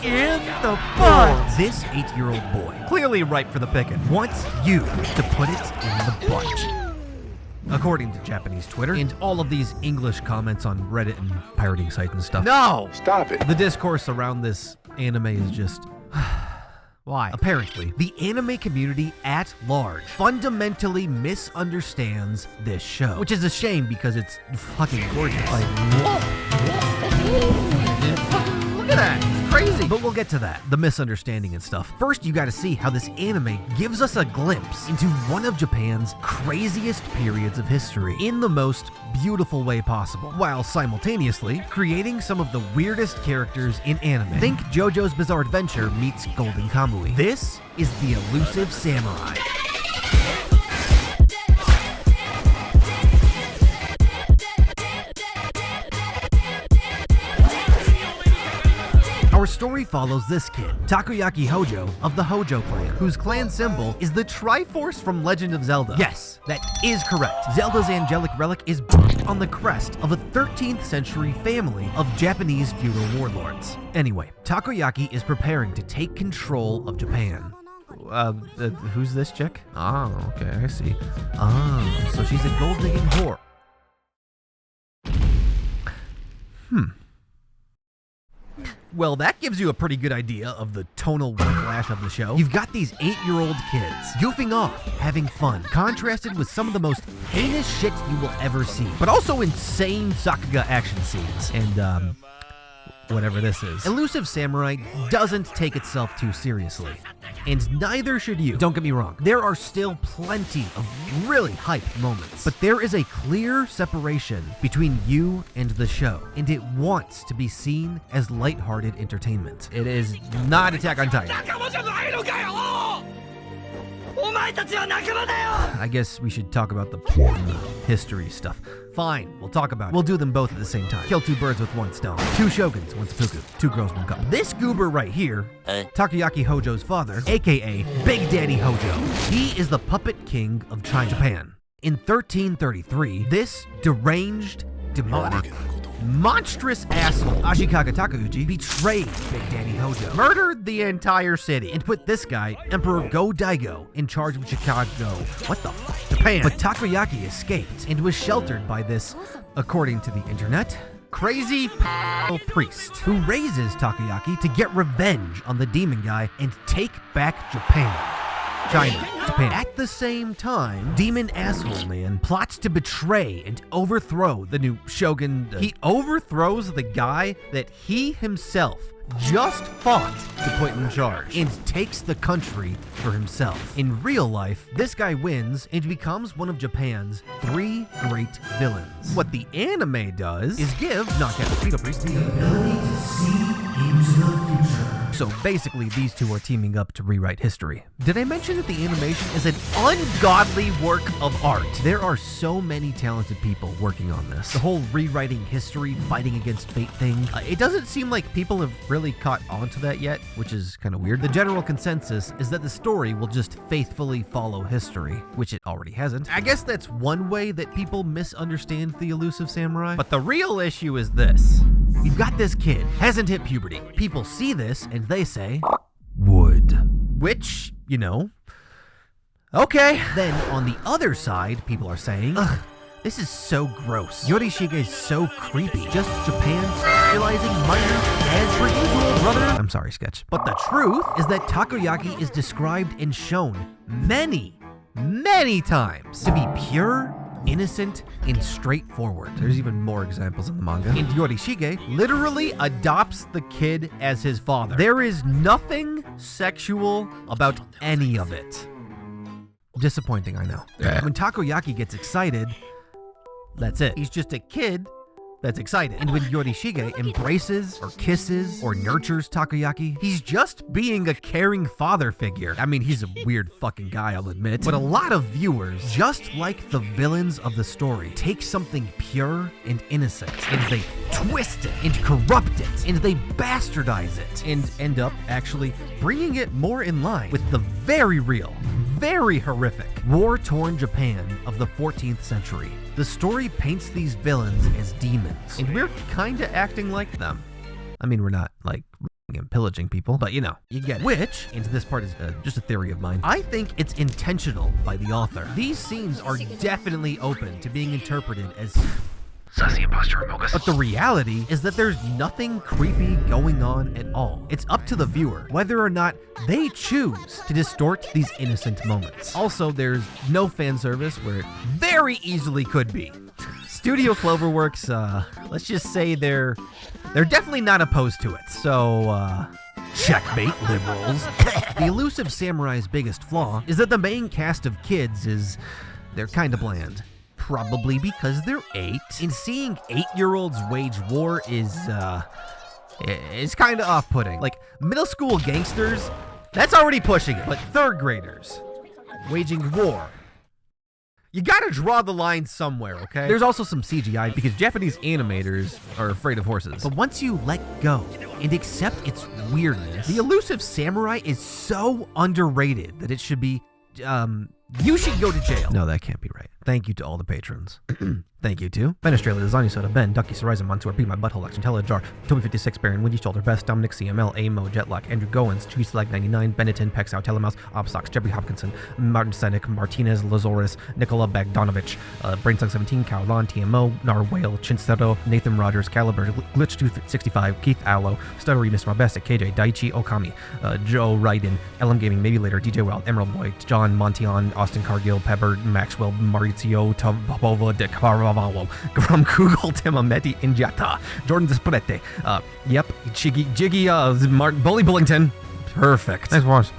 in the butt. This 8-year-old boy, clearly ripe for the picking, wants you to put it in the butt. According to Japanese Twitter and all of these English comments on Reddit and pirating sites and stuff. No! Stop it. The discourse around this anime is just... Why? Apparently, the anime community at large fundamentally misunderstands this show. Which is a shame because it's fucking gorgeous. Like, look at that. It's crazy. But we'll get to that, the misunderstanding and stuff. First, you gotta see how this anime gives us a glimpse into one of Japan's craziest periods of history in the most beautiful way possible, while simultaneously creating some of the weirdest characters in anime. Think JoJo's Bizarre Adventure meets Golden Kamuy. This is the Elusive Samurai. Our story follows this kid, Takoyaki Hojo of the Hojo clan, whose clan symbol is the Triforce from Legend of Zelda. Yes, that is correct. Zelda's angelic relic is on the crest of a 13th century family of Japanese feudal warlords. Anyway, Takoyaki is preparing to take control of Japan. Who's this chick? Oh, okay, I see. Oh, so she's a gold-digging whore. Well, that gives you a pretty good idea of the tonal whiplash of the show. You've got these 8-year-old kids goofing off, having fun, contrasted with some of the most heinous shit you will ever see, but also insane Sakuga action scenes and, whatever this is. Elusive Samurai doesn't take itself too seriously, and neither should you. Don't get me wrong, there are still plenty of really hype moments, but there is a clear separation between you and the show, and it wants to be seen as lighthearted entertainment. It is not Attack on Titan. I guess we should talk about the history stuff. Fine, we'll talk about it. We'll do them both at the same time. Kill two birds with one stone. Two shoguns, one seppuku. Two girls, one cup. This goober right here, Takoyaki Hojo's father, aka Big Daddy Hojo. He is the puppet king of China, Japan. In 1333, this deranged, demonic, monstrous asshole, Ashikaga Takeuchi, betrayed Big Daddy Hojo, murdered the entire city, and put this guy, Emperor Go-Daigo, in charge of Chicago. What the fuck? Japan. But Takoyaki escaped and was sheltered by this, according to the internet, crazy priest who raises Takoyaki to get revenge on the demon guy and take back Japan. Japan. At the same time, Demon Asshole Man plots to betray and overthrow the new shogun. He overthrows the guy that he himself just fought to put in charge and takes the country for himself. In real life, this guy wins and becomes one of Japan's 3 great villains. What the anime does is give Knockout Speedo Priest the ability to see into the future. So basically, these two are teaming up to rewrite history. Did I mention that the animation is an ungodly work of art? There are so many talented people working on this. The whole rewriting history, fighting against fate thing, it doesn't seem like people have really caught on to that yet, which is kind of weird. The general consensus is that the story will just faithfully follow history, which it already hasn't. I guess that's one way that people misunderstand the Elusive Samurai. But the real issue is this. You've got this kid, hasn't hit puberty. People see this and they say, wood. Which, you know, okay. Then on the other side, people are saying, ugh, this is so gross. Yorishige is so creepy. Just Japan realizing minor as per usual, brother. I'm sorry, sketch. But the truth is that Takoyaki is described and shown many times to be pure, innocent, and straightforward. There's even more examples in the manga. And Yorishige literally adopts the kid as his father. There is nothing sexual about any of it. Disappointing, I know. When Takoyaki gets excited, that's it. He's just a kid that's excited. And when Yorishige embraces or kisses or nurtures Takoyaki, he's just being a caring father figure. I mean, he's a weird fucking guy, I'll admit. But a lot of viewers, just like the villains of the story, take something pure and innocent, and they twist it and corrupt it, and they bastardize it, and end up actually bringing it more in line with the very real, very horrific, war-torn Japan of the 14th century. The story paints these villains as demons, and we're kinda acting like them. I mean, we're not, like, and pillaging people, but you know, you get it. Which, and this part is just a theory of mine, I think it's intentional by the author. These scenes are definitely open to being interpreted as sassy imposter Amogus. But the reality is that there's nothing creepy going on at all. It's up to the viewer whether or not they choose to distort these innocent moments. Also, there's no fan service where it very easily could be. Studio CloverWorks, let's just say they're definitely not opposed to it. So, checkmate, liberals. The Elusive Samurai's biggest flaw is that the main cast of kids they're kinda bland. Probably because they're 8. And seeing 8-year-olds wage war is kinda off-putting. Like, middle school gangsters, that's already pushing it. But 3rd graders waging war, you gotta draw the line somewhere, okay? There's also some CGI because Japanese animators are afraid of horses. But once you let go and accept its weirdness, the Elusive Samurai is so underrated that it should be, you should go to jail. No, that can't be right. Thank you to all the patrons. Thank you to Ben Australia, Lasagna Soda, Ben, Ducky, Horizon, Montour, Be My Butthole, Action, Telejar, Toby56, Baron, Windy Shoulder, Best, Dominic, CML, Amo, Jetlock, Andrew Goins, Cheese Lag 99, Benetton, Pexow, Telemouse, Obsox, Jeffrey Hopkinson, Martin Senek, Martinez, Lazoris, Nicola Bagdonovich, Brainsong 17, Carolan, TMO, Narwhale, Chinsero, Nathan Rogers, Caliber, Glitch265, Keith Allo, Stuttery, Mr. Mabestic, KJ, Daichi Okami, Joe Ryden, LM Gaming, Maybe Later, DJ Wild, Emerald Boy, John Montion, Austin Cargill, Pepper, Maxwell, Maurizio, Tabova, De Caravalo, Grum Kugel, Timameti, Injata, Jordan Desperete, Jiggy, Bully Bullington. Perfect. Thanks for watching.